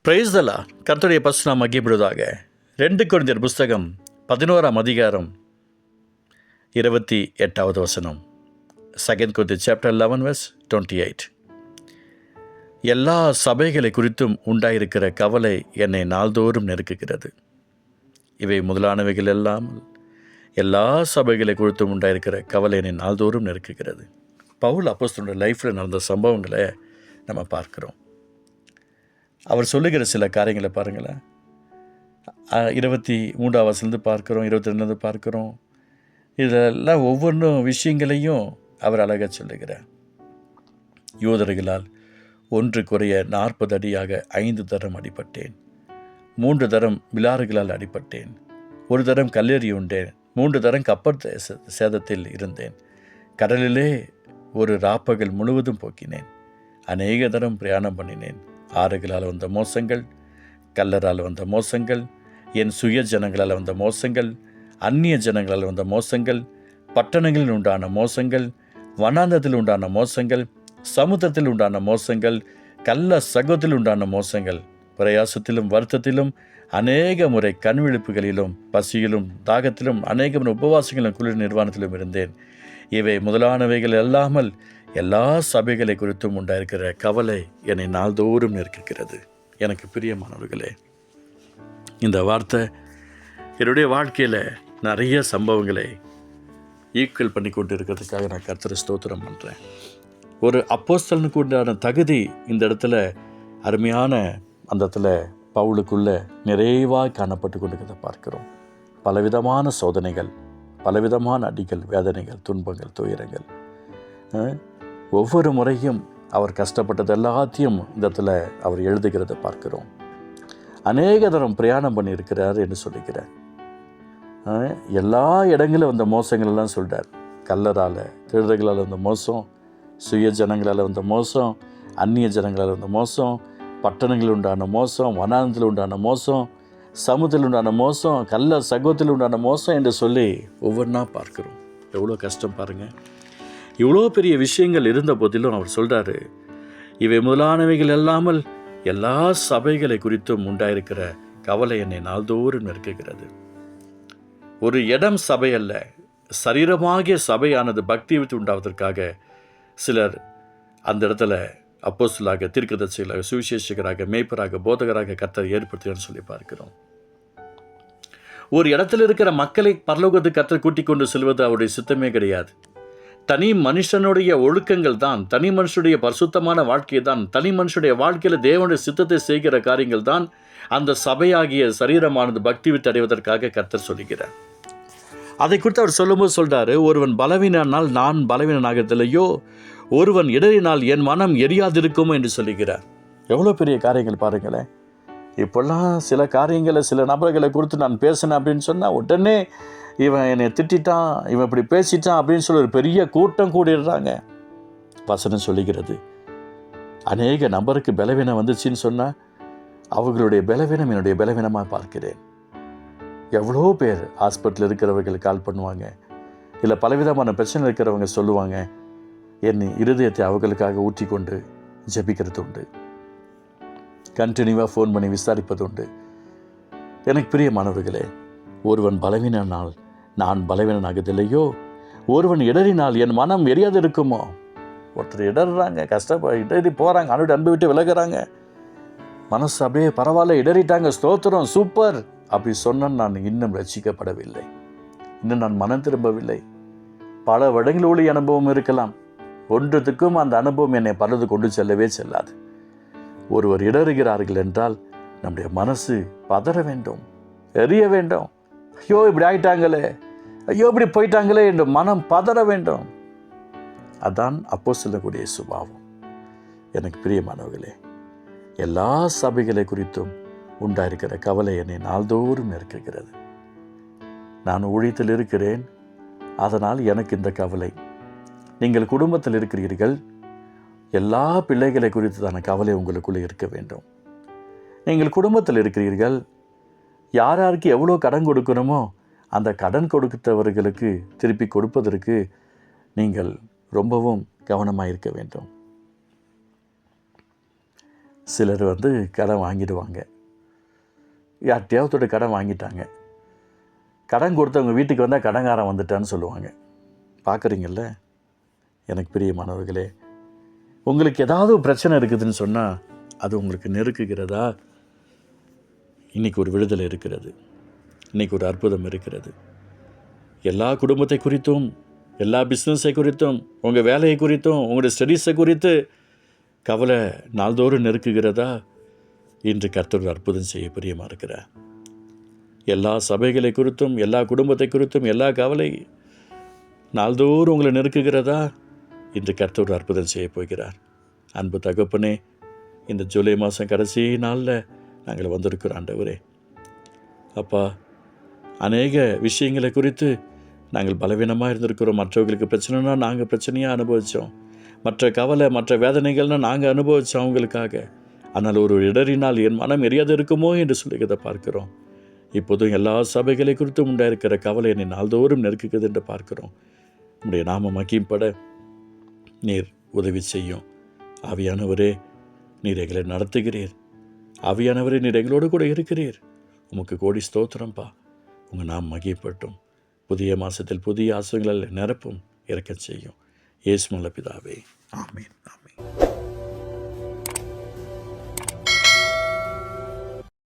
Praise the Lord. கர்த்தருடைய பரிசுத்த நாமம் மகிமைப்படுவதாக. 2 கொரிந்தியர் புஸ்தகம் 11ஆம் அதிகாரம் 28வது வசனம். 2 Corinthians chapter 11 verse 28. எல்லா சபைகளை குறித்தும் உண்டாயிருக்கிற கவலை என்னை நாள்தோறும் நெருக்குகிறது. இவை முதலானவைகள் எல்லாம் எல்லா சபைகளை குறித்தும் உண்டாயிருக்கிற கவலை என்னை நாள்தோறும் நெருக்குகிறது. பவுல் அப்போஸ்தலனுடைய லைஃப்பில் நடந்த சம்பவங்களை நம்ம பார்க்குறோம். அவர் சொல்லுகிற சில காரியங்களை பாருங்களேன். 23ஆம் வசனத்துலேருந்து பார்க்குறோம், 22 பார்க்குறோம். இதெல்லாம் ஒவ்வொன்றும் விஷயங்களையும் அவர் அழகாக சொல்லுகிறார். யூதர்களால் 1 குறைய 40 அடியாக 5 தரம் அடிபட்டேன். 3 தரம் விலாறுகளால் அடிபட்டேன். 1 தரம் கல்லெறி உண்டேன். 3 தரம் கப்பல் சேதத்தில் இருந்தேன். கடலிலே ஒரு ராப்பகல் முழுவதும் போக்கினேன். அநேக தரம் பிரயாணம் பண்ணினேன். ஆறுகளால் வந்த மோசங்கள், கல்லரால் வந்த மோசங்கள், என் சுய ஜனங்களால் வந்த மோசங்கள், அந்நிய ஜனங்களால் வந்த மோசங்கள், பட்டணங்களில் உண்டான மோசங்கள், வனாந்தத்தில் உண்டான மோசங்கள், சமுத்திரத்தில் உண்டான மோசங்கள், கள்ள சகோதரில் உண்டான மோசங்கள், பிரயாசத்திலும் வருத்தத்திலும் அநேக முறை கண்விழிப்புகளிலும் பசியிலும் தாகத்திலும் அநேக முறை உபவாசங்களும் குளிர் நிர்வாணத்திலும் இருந்தேன். இவை முதலானவைகள் அல்லாமல் எல்லா சபைகளை குறித்தும் உண்டாயிருக்கிற கவலை என்னை நாள்தோறும் நெருக்குகிறது. எனக்கு பிரியமானவர்களே, இந்த வார்த்தை என்னுடைய வாழ்க்கையில் நிறைய சம்பவங்களை ஈக்குவல் பண்ணி கொண்டு இருக்கிறதுக்காக நான் கர்த்தரை ஸ்தோத்திரம் பண்ணுறேன். ஒரு அப்போஸ்தலனுக்கு உண்டான தகுதி இந்த இடத்துல அருமையான அந்த இடத்துல பவுலுக்குள்ள நிறைவாக காணப்பட்டு கொண்டிருக்கிறத பார்க்கிறோம். பலவிதமான சோதனைகள், பலவிதமான அடிகள், வேதனைகள், துன்பங்கள், துயரங்கள், ஒவ்வொரு முறையும் அவர் கஷ்டப்பட்டது எல்லாத்தையும் இந்த இடத்துல அவர் எழுதுகிறத பார்க்கிறோம். அநேக தரம் பிரயாணம் பண்ணியிருக்கிறார் என்று சொல்லிக்கிறார். எல்லா இடங்களும் வந்த மோசங்கள் எல்லாம் சொல்கிறார். கல்லரால், திருடர்களால் வந்த மோசம், சுய ஜனங்களால் வந்த மோசம், அந்நிய ஜனங்களால் வந்த மோசம், பட்டணங்களில் உண்டான மோசம், வனாந்தத்தில் உண்டான மோசம், சமுத்திரத்தில் உண்டான மோசம், கள்ள சகோதரில் உண்டான மோசம் என்று சொல்லி ஒவ்வொன்றா பார்க்கிறோம். எவ்வளோ கஷ்டம் பாருங்கள். இவ்வளோ பெரிய விஷயங்கள் இருந்த போதிலும் அவர் சொல்கிறாரு, இவை முதலானவைகள் அல்லாமல் எல்லா சபைகளை குறித்தும் உண்டாயிருக்கிற கவலை என்னை நாள்தோறும் நெருக்குகிறது. ஒரு இடம் சபை அல்ல, சரீரமாகிய சபையானது பக்தி வித்து உண்டாவதற்காக சிலர் அந்த இடத்துல அப்போஸ்தலராக, தீர்க்கதரிசிகளாக, சுவிசேஷகராக, மேய்ப்பராக, போதகராக கர்த்தர் ஏற்படுத்தினார்னு சொல்லி பார்க்கிறோம். ஒரு இடத்துல இருக்கிற மக்களை பரலோகத்துக்கு கர்த்தர் கூட்டிக் கொண்டு செல்வது அவருடைய சித்தமே கிடையாது. தனி மனுஷனுடைய ஒழுக்கங்கள் தான், தனி மனுஷனுடைய பரிசுத்தமான வாழ்க்கை தான், தனி மனுஷனுடைய வாழ்க்கையில் தேவனுடைய சித்தத்தை செய்கிற காரியங்கள் தான் அந்த சபையாகிய சரீரமானது பக்தி விட்டு அடைவதற்காக கர்த்தர் சொல்லுகிறார். அதை குறித்து அவர் சொல்லும்போது சொல்கிறாரு, ஒருவன் பலவீனால் நான் பலவீனனாகதில்லையோ, ஒருவன் இடறினால் என் மனம் எரியாதிருக்குமோ என்று சொல்லுகிறார். எவ்வளோ பெரிய காரியங்கள் பாருங்களேன். இப்போல்லாம் சில காரியங்களை சில நபர்களை குறித்து நான் பேசினேன் அப்படின்னு சொன்னால் உடனே இவன் என்னை திட்டான், இவன் இப்படி பேசிட்டான் அப்படின்னு சொல்லி ஒரு பெரிய கூட்டம் கூடிடுறாங்க. வசனம் சொல்லுகிறது, அநேக நபருக்கு பலவீனம் வந்துச்சுன்னு சொன்னால் அவர்களுடைய பலவீனம் என்னுடைய பலவீனமாக பார்க்கிறேன். எவ்வளோ பேர் ஹாஸ்பிட்டலில் இருக்கிறவர்கள் கால் பண்ணுவாங்க, இல்லை பலவிதமான பிரச்சனை இருக்கிறவங்க சொல்லுவாங்க, என் இருதயத்தை அவர்களுக்காக ஊற்றி கொண்டு ஜெபிக்கிறது உண்டு. கண்டினியூவாக ஃபோன் பண்ணி விசாரிப்பது உண்டு. எனக்கு பிரியமானவர்களே, ஒருவன் பலவீனால் நான் பலவீனனாகதில்லையோ, ஒருவன் இடறினால் என் மனம் எரியாது இருக்குமோ. ஒருத்தர் இடறாங்க, இடறி போகிறாங்க, அவனுடைய அன்பு விட்டு விலகிறாங்க, மனசு அப்படியே பரவாயில்ல, இடறிட்டாங்க, ஸ்தோத்திரம், சூப்பர் அப்படி சொன்னால் நான் இன்னும் ரட்சிக்கப்படவில்லை, இன்னும் நான் மனம் திரும்பவில்லை. பல வருடங்கள் ஒளி அனுபவம் இருக்கலாம், ஒன்றுத்துக்கும் அந்த அனுபவம் என்னை பலது கொண்டு செல்லவே செல்லாது. ஒருவர் இடறுகிறார்கள் என்றால் நம்முடைய மனசு பதற வேண்டும், எரிய வேண்டும். ஐயோ இப்படி ஆயிட்டாங்களே, ஐயோ இப்படி போயிட்டாங்களே என்று மனம் பதற வேண்டும். அதான் அப்போஸ்தலனுடைய சுபாவம். எனக்கு பிரியமானவர்களே, எல்லா சபைகளை குறித்தும் உண்டாயிருக்கிற கவலை என்னை நாள்தோறும் நெருக்குகிறது. நான் ஊழியத்தில் இருக்கிறேன், அதனால் எனக்கு இந்த கவலை. நீங்கள் குடும்பத்தில் இருக்கிறீர்கள், எல்லா பிள்ளைகளை குறித்ததான கவலை உங்களுக்குள்ளே இருக்க வேண்டும். நீங்கள் குடும்பத்தில் இருக்கிறீர்கள், யார் யாருக்கு எவ்வளோ கடன் கொடுக்கணுமோ அந்த கடன் கொடுத்தவர்களுக்கு திருப்பி கொடுப்பதற்கு நீங்கள் ரொம்பவும் கவனமாக இருக்க வேண்டும். சிலர் கடன் வாங்கிடுவாங்க. யார்கிட்டையாவது கடன் வாங்கிட்டாங்க. கடன் கொடுத்தவங்க வீட்டுக்கு வந்தால் கடன்காரன் வந்துட்டான்னு சொல்லுவாங்க. பார்க்குறீங்கள்ல எனக்கு பிரியமானவர்களே, உங்களுக்கு ஏதாவது ஒரு பிரச்சனை இருக்குதுன்னு சொன்னால் அது உங்களுக்கு நெருக்குகிறதா? இன்றைக்கி ஒரு விடுதலை இருக்கிறது. இன்றைக்கி ஒரு அற்புதம் இருக்கிறது. எல்லா குடும்பத்தை குறித்தும், எல்லா பிஸ்னஸை குறித்தும், உங்கள் வேலையை குறித்தும், உங்களுடைய ஸ்டடீஸை குறித்து கவலை நாள்தோறும் நெருக்குகிறதா? இன்று கர்த்தர் ஒரு அற்புதம் செய்ய பிரியமாக இருக்கிறார். எல்லா சபைகளை குறித்தும், எல்லா குடும்பத்தை குறித்தும், எல்லா கவலை நாள்தோறும் உங்களை நெருக்குகிறதா? இன்று கர்த்தர் ஒரு அற்புதம் செய்ய போகிறார். அன்பு தகப்பனே, இந்த ஜூலை மாதம் கடைசி நாளில் நாங்கள் வந்திருக்கிறோம் ஆண்டவரே. அப்பா, அநேக விஷயங்களை குறித்து நாங்கள் பலவீனமாக இருந்திருக்கிறோம். மற்றவர்களுக்கு பிரச்சனைனா நாங்கள் பிரச்சனையாக அனுபவித்தோம். மற்ற கவலை, மற்ற வேதனைகள்னால் நாங்கள் அனுபவித்தோம் அவங்களுக்காக. ஆனால் ஒரு இடறினால் என் மனம் எரியாது இருக்குமோ என்று சொல்லுகிறதை பார்க்கிறோம். இப்போதும் எல்லா சபைகளை குறித்தும் உண்டாயிருக்கிற கவலை என்னை நாள்தோறும் நெருக்குகிறது என்று பார்க்கிறோம். உம்முடைய நாமம் மகிமைப்பட நீர் உதவி செய்யும். ஆவியானவரே, நீர் எங்களை நடத்துகிறீர். ஆவியானவரே, நீர் எங்களோடு கூட இருக்கிறீர். உமக்கு கோடி ஸ்தோத்திரம்பா. உங்கள் நாம் மகிமைப்பட்டும். புதிய மாதத்தில் புதிய ஆசைகளில் நிரப்பும், இறக்கச் செய்யும். இயேசு நல்ல பிதாவே, ஆமென்.